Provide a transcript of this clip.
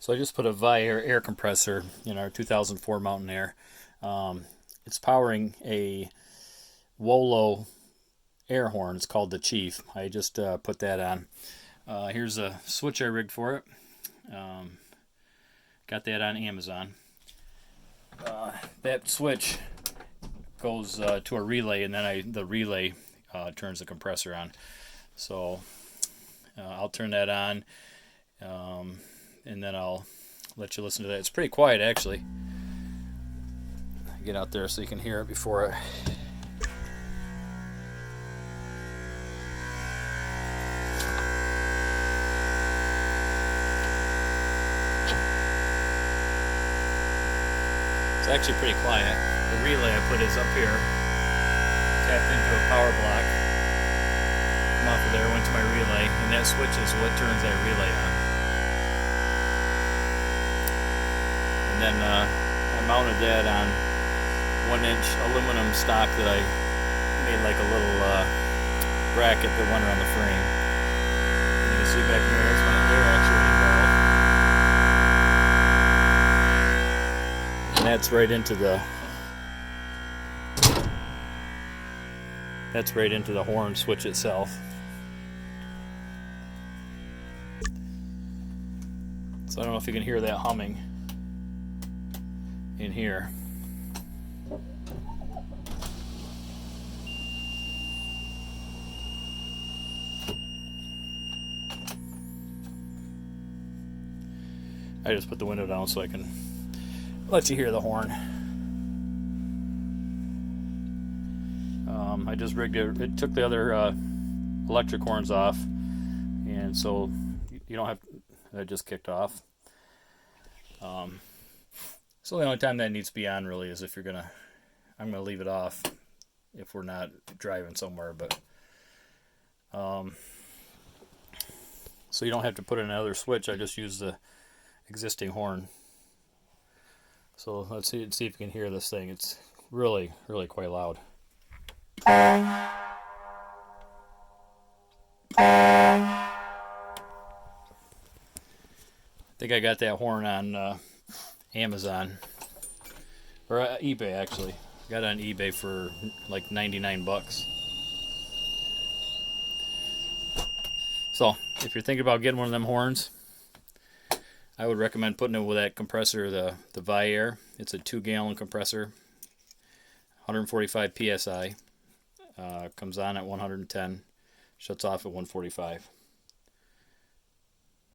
So I just put a Viair air compressor in our 2004 Mountain Aire. It's powering a Wolo air horn. It's called the Chief. I just put that on. Here's a switch I rigged for it. Got that on Amazon. That switch goes to a relay, and then the relay turns the compressor on. So I'll turn that on, and then I'll let you listen to that. It's pretty quiet, actually. Get out there so you can hear it before I... It's actually pretty quiet. The relay I put is up here, tapped into a power block. Come off of there, went to my relay, and that switch is what turns that relay on. And then I mounted that on 1-inch aluminum stock that I made like a little bracket that went around the frame. And you can see back here, that's my air actuating valve. And that's right into the horn switch itself. So I don't know if you can hear that humming in here. I just put the window down so I can let you hear the horn. I just rigged it. It took the other electric horns off, and so you don't have. That just kicked off. So the only time that needs to be on really is if you're gonna. I'm gonna leave it off if we're not driving somewhere, but so you don't have to put in another switch. I just use the existing horn. So let's see if you can hear this thing. It's really quite loud. I think I got that horn on Amazon or eBay actually. Got it on eBay for like 99 bucks. So if you're thinking about getting one of them horns, I would recommend putting it with that compressor, the Viair. It's a 2-gallon compressor, 145 psi. Comes on at 110, shuts off at 145.